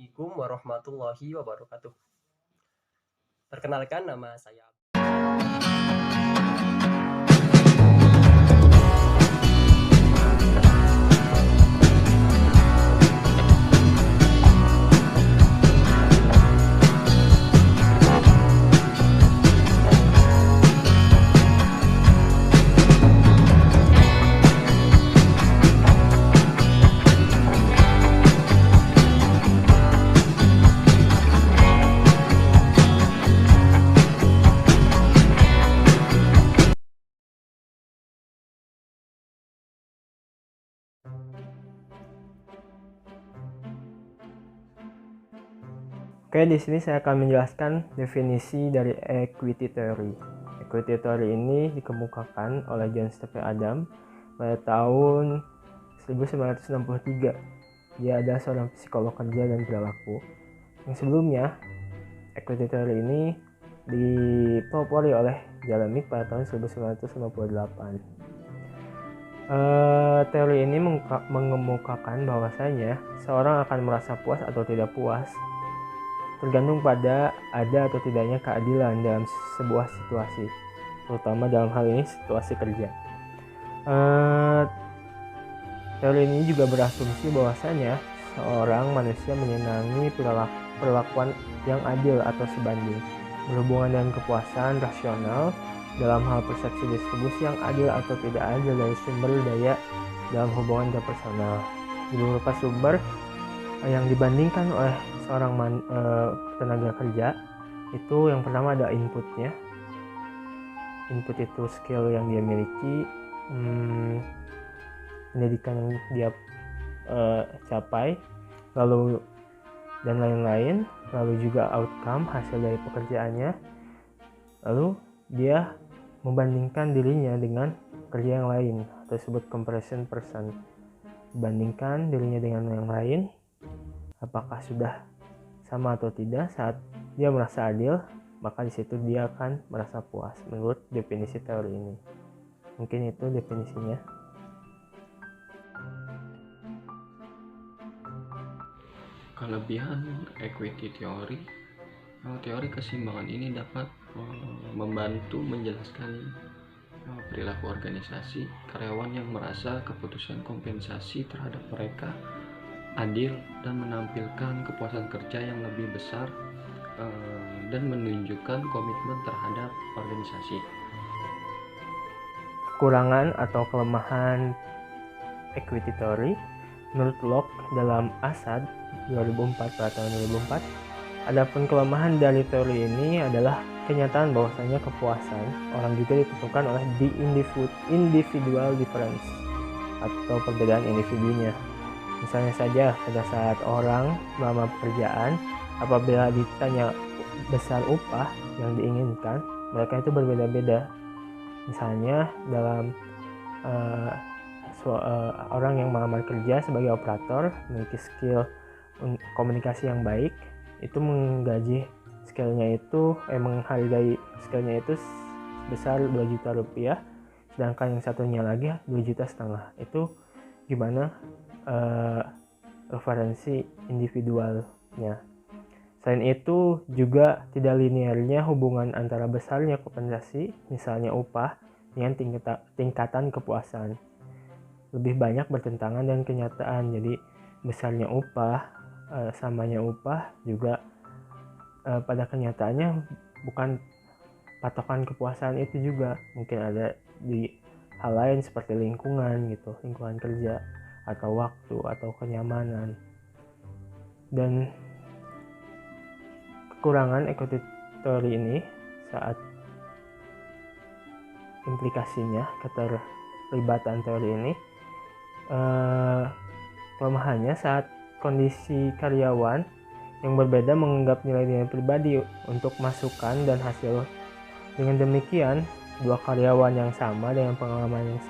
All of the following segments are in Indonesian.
Assalamualaikum warahmatullahi wabarakatuh. Perkenalkan nama saya. Oke, di sini saya akan menjelaskan definisi dari equity theory. Equity theory ini dikemukakan oleh John Stuart Adam pada tahun 1963. Dia adalah seorang psikolog kerja dan perilaku. Yang sebelumnya, equity theory ini dipelopori oleh Jalemic pada tahun 1958. Teori ini mengemukakan bahwasanya seorang akan merasa puas atau tidak puas tergantung pada ada atau tidaknya keadilan dalam sebuah situasi, terutama dalam hal ini situasi kerja. Teori ini juga berasumsi bahwasanya seorang manusia menyenangi perlakuan yang adil atau sebanding, berhubungan dengan kepuasan rasional dalam hal persepsi distribusi yang adil atau tidak adil dari sumber daya dalam hubungan interpersonal. Di beberapa sumber yang dibandingkan oleh seorang tenaga kerja, itu yang pertama ada inputnya. Input itu skill yang dia miliki, pendidikan yang dia capai, lalu dan lain-lain, lalu juga outcome hasil dari pekerjaannya, lalu dia membandingkan dirinya dengan kerja yang lain, atau disebut comparison person. Bandingkan dirinya dengan yang lain, apakah sudah sama atau tidak. Saat dia merasa adil, maka di situ dia akan merasa puas menurut definisi teori ini. Mungkin itu definisinya. Kelebihan equity theory, teori keseimbangan ini dapat membantu menjelaskan perilaku organisasi. Karyawan yang merasa keputusan kompensasi terhadap mereka adil dan menampilkan kepuasan kerja yang lebih besar dan menunjukkan komitmen terhadap organisasi. Kekurangan atau kelemahan equity theory menurut Locke dalam Assad 2004 pada tahun 2004. Adapun kelemahan dari teori ini adalah kenyataan bahwasanya kepuasan orang juga ditentukan oleh the individual difference atau perbedaan individunya. Misalnya saja pada saat orang melamar pekerjaan, apabila ditanya besar upah yang diinginkan, mereka itu berbeda-beda. Misalnya dalam orang yang melamar kerja sebagai operator, memiliki skill komunikasi yang baik, itu menghargai skillnya itu sebesar 2 juta rupiah, sedangkan yang satunya lagi 2,5 juta. Itu gimana referensi individualnya. Selain itu juga tidak linearnya hubungan antara besarnya kompensasi, misalnya upah, dengan tingkatan kepuasan. Lebih banyak bertentangan dengan kenyataan. Jadi besarnya upah, samanya upah juga pada kenyataannya bukan patokan kepuasan itu juga. Mungkin ada di hal lain seperti lingkungan kerja, atau waktu, atau kenyamanan. Dan kekurangan equity theory ini saat implikasinya, keterlibatan teori ini, kelemahannya saat kondisi karyawan yang berbeda menganggap nilai-nilai pribadi untuk masukan dan hasil. Dengan demikian, dua karyawan yang sama dengan pengalaman yang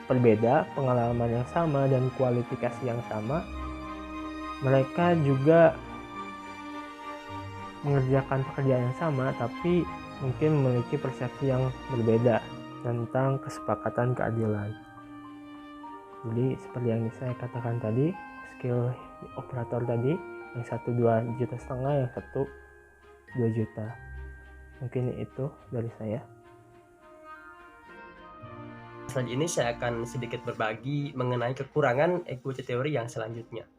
berbeda, pengalaman yang sama dan kualifikasi yang sama, mereka juga mengerjakan pekerjaan yang sama, tapi mungkin memiliki persepsi yang berbeda tentang kesepakatan keadilan. Jadi seperti yang saya katakan tadi, skill operator tadi Yang satu 2,5 juta, yang satu 2 juta. Mungkin itu dari saya. Selanjutnya ini saya akan sedikit berbagi mengenai kekurangan equity teori yang selanjutnya.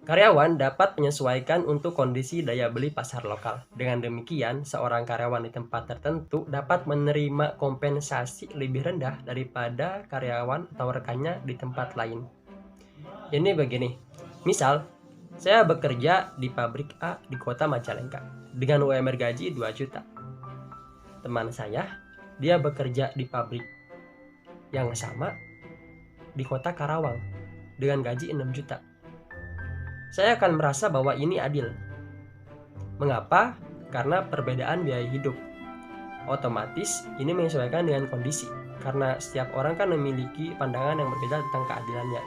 Karyawan dapat menyesuaikan untuk kondisi daya beli pasar lokal. Dengan demikian, seorang karyawan di tempat tertentu dapat menerima kompensasi lebih rendah daripada karyawan atau rekannya di tempat lain. Ini begini, misal, saya bekerja di pabrik A di kota Majalengka dengan UMR gaji 2 juta. Teman saya, dia bekerja di pabrik yang sama di kota Karawang dengan gaji 6 juta. Saya akan merasa bahwa ini adil. Mengapa? Karena perbedaan biaya hidup. Otomatis ini menyesuaikan dengan kondisi, karena setiap orang kan memiliki pandangan yang berbeda tentang keadilannya.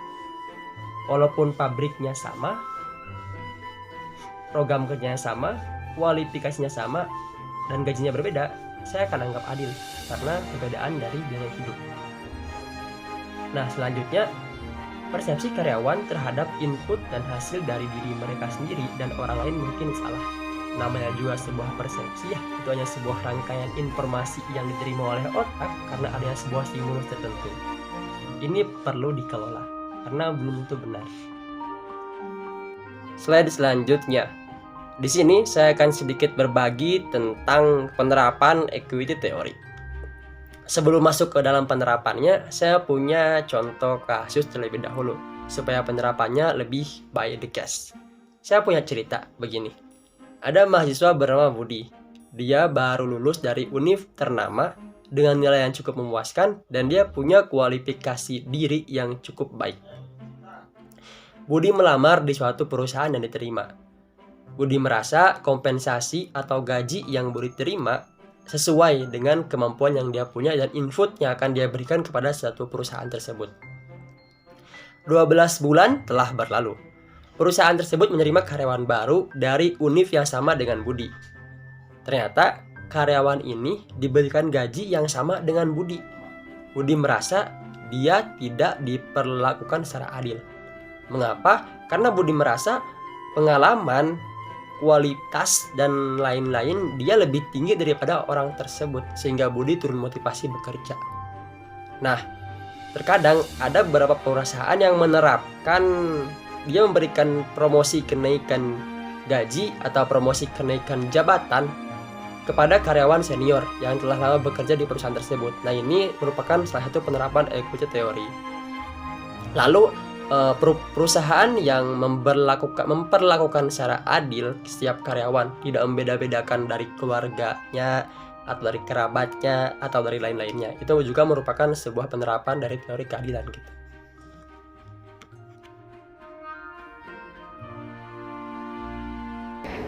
Walaupun pabriknya sama, program kerjanya sama, kualifikasinya sama, dan gajinya berbeda, saya akan anggap adil karena perbedaan dari biaya hidup. Nah, selanjutnya, persepsi karyawan terhadap input dan hasil dari diri mereka sendiri dan orang lain mungkin salah. Namanya juga sebuah persepsi ya, itu hanya sebuah rangkaian informasi yang diterima oleh otak karena adanya sebuah stimulus tertentu. Ini perlu dikelola, karena belum tentu benar. Slide selanjutnya. Di sini saya akan sedikit berbagi tentang penerapan equity theory. Sebelum masuk ke dalam penerapannya, saya punya contoh kasus terlebih dahulu, supaya penerapannya lebih by the case. Saya punya cerita begini. Ada mahasiswa bernama Budi. Dia baru lulus dari univ ternama dengan nilai yang cukup memuaskan dan dia punya kualifikasi diri yang cukup baik. Budi melamar di suatu perusahaan dan diterima. Budi merasa kompensasi atau gaji yang Budi terima sesuai dengan kemampuan yang dia punya dan input yang akan dia berikan kepada suatu perusahaan tersebut. 12 bulan telah berlalu. Perusahaan tersebut menerima karyawan baru dari univ yang sama dengan Budi. Ternyata karyawan ini diberikan gaji yang sama dengan Budi. Budi merasa dia tidak diperlakukan secara adil. Mengapa? Karena Budi merasa pengalaman, kualitas, dan lain-lain dia lebih tinggi daripada orang tersebut, sehingga Budi turun motivasi bekerja. Nah, terkadang ada beberapa perusahaan yang menerapkan, dia memberikan promosi kenaikan gaji atau promosi kenaikan jabatan kepada karyawan senior yang telah lama bekerja di perusahaan tersebut. Nah, ini merupakan salah satu penerapan equity theory. Lalu perusahaan yang memperlakukan secara adil setiap karyawan, tidak membeda-bedakan dari keluarganya atau dari kerabatnya atau dari lain-lainnya, itu juga merupakan sebuah penerapan dari teori keadilan gitu.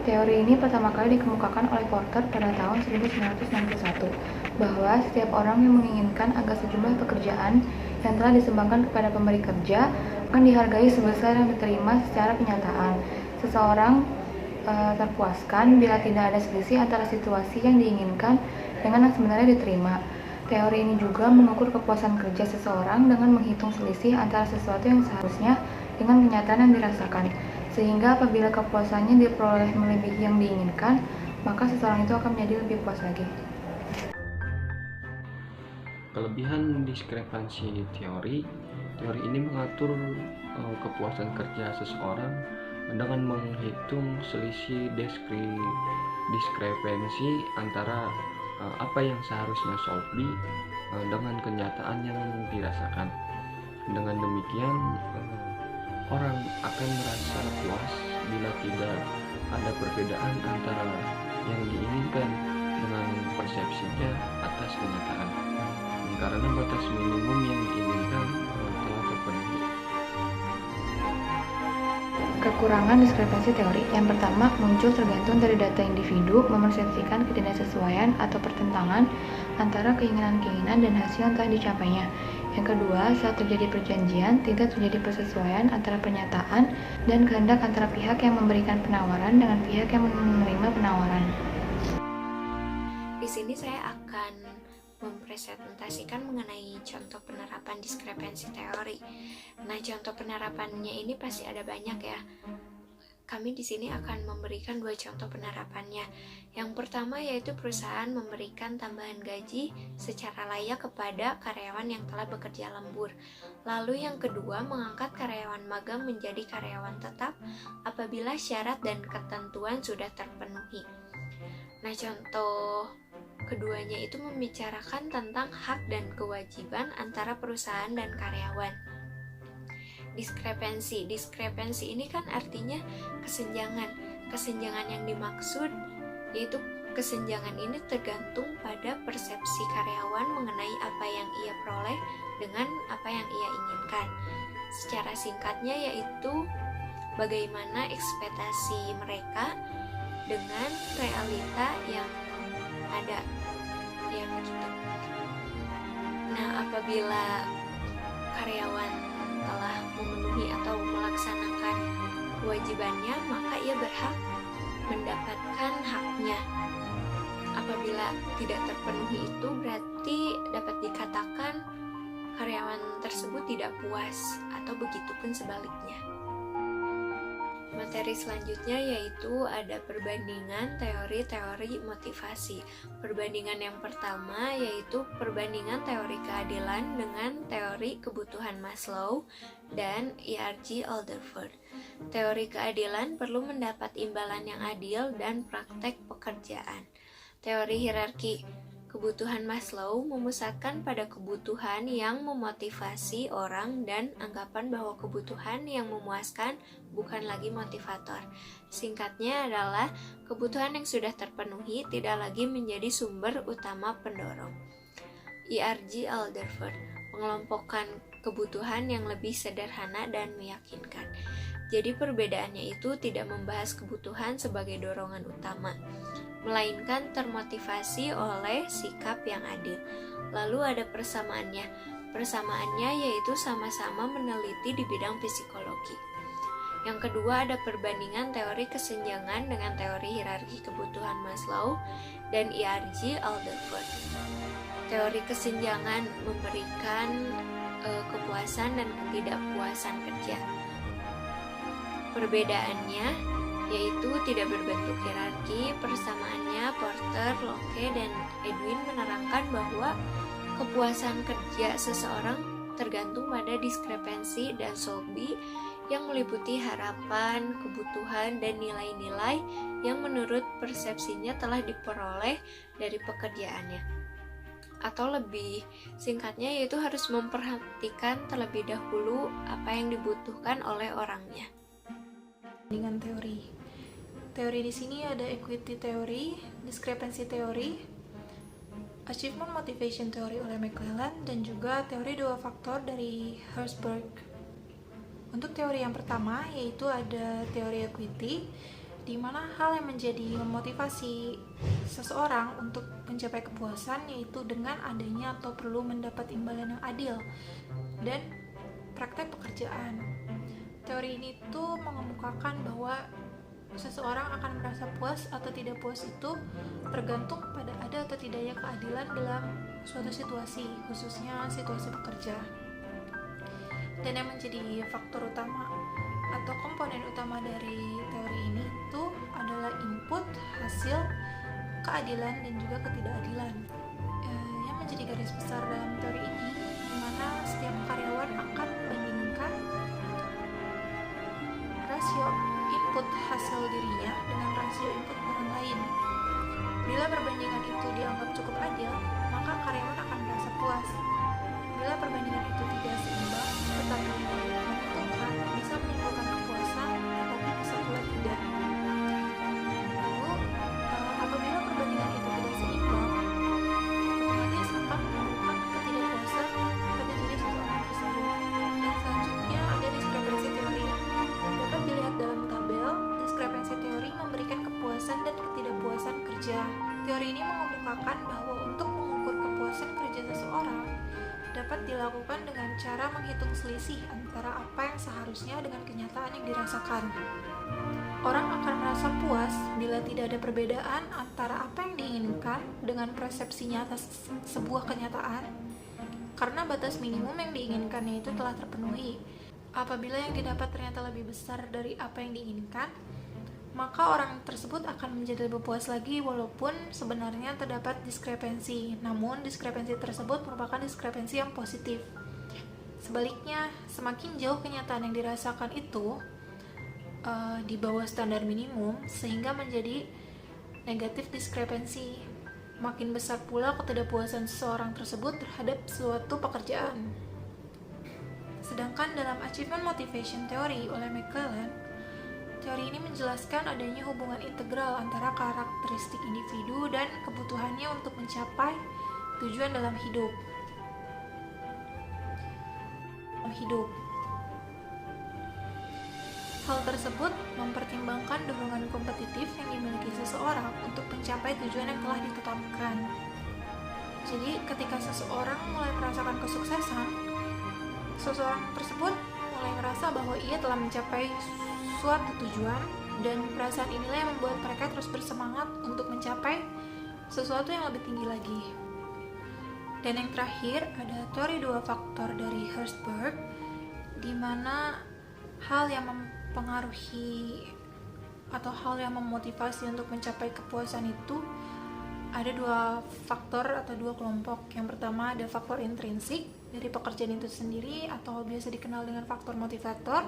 Teori ini pertama kali dikemukakan oleh Porter pada tahun 1961, bahwa setiap orang yang menginginkan agar sejumlah pekerjaan yang telah disumbangkan kepada pemberi kerja akan dihargai sebesar yang diterima secara kenyataan. Seseorang terpuaskan bila tidak ada selisih antara situasi yang diinginkan dengan yang sebenarnya diterima. Teori ini juga mengukur kepuasan kerja seseorang dengan menghitung selisih antara sesuatu yang seharusnya dengan kenyataan yang dirasakan. Sehingga apabila kepuasannya diperoleh melebihi yang diinginkan, maka seseorang itu akan menjadi lebih puas lagi. Kelebihan diskrepansi teori ini mengatur kepuasan kerja seseorang dengan menghitung selisih diskrepansi antara apa yang seharusnya Sophie dengan kenyataan yang dirasakan. Dengan demikian, orang akan merasa puas bila tidak ada perbedaan antara yang diinginkan dengan persepsinya atas kenyataan, karena batas minimum yang diinginkan telah terpenuhi. Kekurangan diskrepansi teori yang pertama muncul tergantung dari data individu mempersepsikan ketidaksesuaian atau pertentangan antara keinginan-keinginan dan hasil yang telah dicapainya. Yang kedua, saat terjadi perjanjian, tidak terjadi persesuaian antara pernyataan dan kehendak antara pihak yang memberikan penawaran dengan pihak yang menerima penawaran. Di sini saya akan mempresentasikan mengenai contoh penerapan diskrepansi teori. Nah, contoh penerapannya ini pasti ada banyak ya. kami di sini akan memberikan 2 contoh penerapannya. Yang pertama yaitu perusahaan memberikan tambahan gaji secara layak kepada karyawan yang telah bekerja lembur. Lalu yang kedua, mengangkat karyawan magang menjadi karyawan tetap apabila syarat dan ketentuan sudah terpenuhi. Nah, contoh keduanya itu membicarakan tentang hak dan kewajiban antara perusahaan dan karyawan. Diskrepensi ini kan artinya kesenjangan yang dimaksud yaitu kesenjangan ini tergantung pada persepsi karyawan mengenai apa yang ia peroleh dengan apa yang ia inginkan. Secara singkatnya yaitu bagaimana ekspektasi mereka dengan realita yang ada, ya begitu. Nah, apabila karyawan telah memenuhi atau melaksanakan kewajibannya, maka ia berhak mendapatkan haknya. Apabila tidak terpenuhi itu, berarti dapat dikatakan karyawan tersebut tidak puas, atau begitupun sebaliknya. Materi selanjutnya yaitu ada perbandingan teori-teori motivasi. Perbandingan yang pertama yaitu perbandingan teori keadilan dengan teori kebutuhan Maslow dan E.R.G. Alderford. Teori keadilan perlu mendapat imbalan yang adil dan praktek pekerjaan. Teori hierarki kebutuhan Maslow memusatkan pada kebutuhan yang memotivasi orang dan anggapan bahwa kebutuhan yang memuaskan bukan lagi motivator. Singkatnya adalah kebutuhan yang sudah terpenuhi tidak lagi menjadi sumber utama pendorong. E.R.G. Alderford mengelompokkan kebutuhan yang lebih sederhana dan meyakinkan. Jadi perbedaannya itu tidak membahas kebutuhan sebagai dorongan utama, melainkan termotivasi oleh sikap yang adil. Lalu ada persamaannya. Persamaannya yaitu sama-sama meneliti di bidang psikologi. Yang kedua ada perbandingan teori kesenjangan dengan teori hierarki kebutuhan Maslow dan E.R.G. Alderford. Teori kesenjangan memberikan kepuasan dan ketidakpuasan kerja. Perbedaannya yaitu tidak berbentuk hierarki. Persamaannya, Porter, Locke, dan Edwin menerangkan bahwa kepuasan kerja seseorang tergantung pada diskrepensi dan Soulby yang meliputi harapan, kebutuhan, dan nilai-nilai yang menurut persepsinya telah diperoleh dari pekerjaannya. Atau lebih singkatnya yaitu harus memperhatikan terlebih dahulu apa yang dibutuhkan oleh orangnya. Dengan teori. Teori di sini ada equity teori, discrepancy teori, achievement motivation teori oleh McClelland, dan juga teori 2 faktor dari Herzberg. Untuk teori yang pertama yaitu ada teori equity, di mana hal yang menjadi memotivasi seseorang untuk mencapai kepuasan yaitu dengan adanya atau perlu mendapat imbalan yang adil dan praktek pekerjaan. Teori ini tuh mengemukakan bahwa seseorang akan merasa puas atau tidak puas itu tergantung pada ada atau tidaknya keadilan dalam suatu situasi, khususnya situasi bekerja. Dan yang menjadi faktor utama atau komponen utama dari teori ini itu adalah input, hasil, keadilan, dan juga ketidakadilan. Yang menjadi garis besar dalam teori ini, di mana setiap karyawan akan membandingkan rasio input hasil dirinya dengan rasio input orang lain. Bila perbandingan itu dianggap cukup adil, maka karyawan akan merasa puas. Bila perbandingan itu tidak seimbang, tetapi menguntungkan, bisa menimbulkan kepuasan, tetapi bisa pula tidak. Lalu, apabila perbandingan itu tidak seimbang, otomatis akan menimbulkan ketidakpuasan pada diri seseorang tersebut. Dan selanjutnya ada diskrepensi teori. Dapat dilihat dalam tabel, diskrepensi teori memberikan kepuasan dan ketidakpuasan kerja. Teori ini mengemukakan bahwa untuk mengukur kepuasan kerja seseorang dapat dilakukan dengan cara menghitung selisih antara apa yang seharusnya dengan kenyataan yang dirasakan. Orang akan merasa puas bila tidak ada perbedaan antara apa yang diinginkan dengan persepsinya atas sebuah kenyataan, karena batas minimum yang diinginkannya itu telah terpenuhi. Apabila yang didapat ternyata lebih besar dari apa yang diinginkan, maka orang tersebut akan menjadi lebih puas lagi walaupun sebenarnya terdapat diskrepensi. Namun, diskrepensi tersebut merupakan diskrepensi yang positif. Sebaliknya, semakin jauh kenyataan yang dirasakan itu di bawah standar minimum sehingga menjadi negatif diskrepensi. Makin besar pula ketidakpuasan seseorang tersebut terhadap suatu pekerjaan. Sedangkan dalam Achievement Motivation Theory oleh McClelland, teori ini menjelaskan adanya hubungan integral antara karakteristik individu dan kebutuhannya untuk mencapai tujuan dalam hidup. Hal tersebut mempertimbangkan dorongan kompetitif yang dimiliki seseorang untuk mencapai tujuan yang telah ditetapkan. Jadi, ketika seseorang mulai merasakan kesuksesan, seseorang tersebut mulai merasa bahwa ia telah mencapai suatu tujuan, dan perasaan inilah yang membuat mereka terus bersemangat untuk mencapai sesuatu yang lebih tinggi lagi. Dan yang terakhir ada teori 2 faktor dari Herzberg, di mana hal yang mempengaruhi atau hal yang memotivasi untuk mencapai kepuasan itu ada 2 faktor atau 2 kelompok. Yang pertama ada faktor intrinsik dari pekerjaan itu sendiri atau biasa dikenal dengan faktor motivator,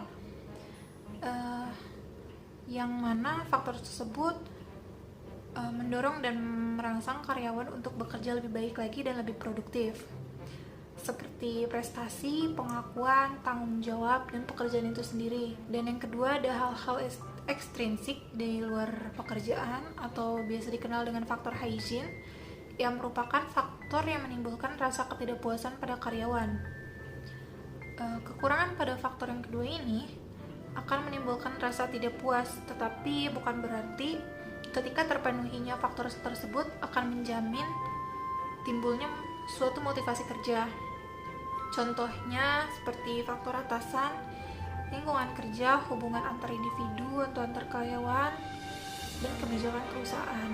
yang mana faktor tersebut mendorong dan merangsang karyawan untuk bekerja lebih baik lagi dan lebih produktif, seperti prestasi, pengakuan, tanggung jawab, dan pekerjaan itu sendiri. Dan yang kedua ada hal-hal ekstrinsik dari luar pekerjaan atau biasa dikenal dengan faktor hygiene, yang merupakan faktor yang menimbulkan rasa ketidakpuasan pada karyawan. Kekurangan pada faktor yang kedua ini akan menimbulkan rasa tidak puas, tetapi bukan berarti ketika terpenuhinya faktor tersebut akan menjamin timbulnya suatu motivasi kerja. Contohnya seperti faktor atasan, lingkungan kerja, hubungan antar individu atau antar karyawan, dan kebijakan perusahaan.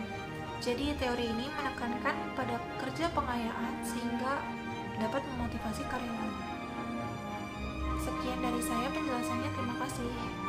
Jadi teori ini menekankan pada kerja pengayaan sehingga dapat memotivasi karyawan. Sekian dari saya penjelasannya, terima kasih.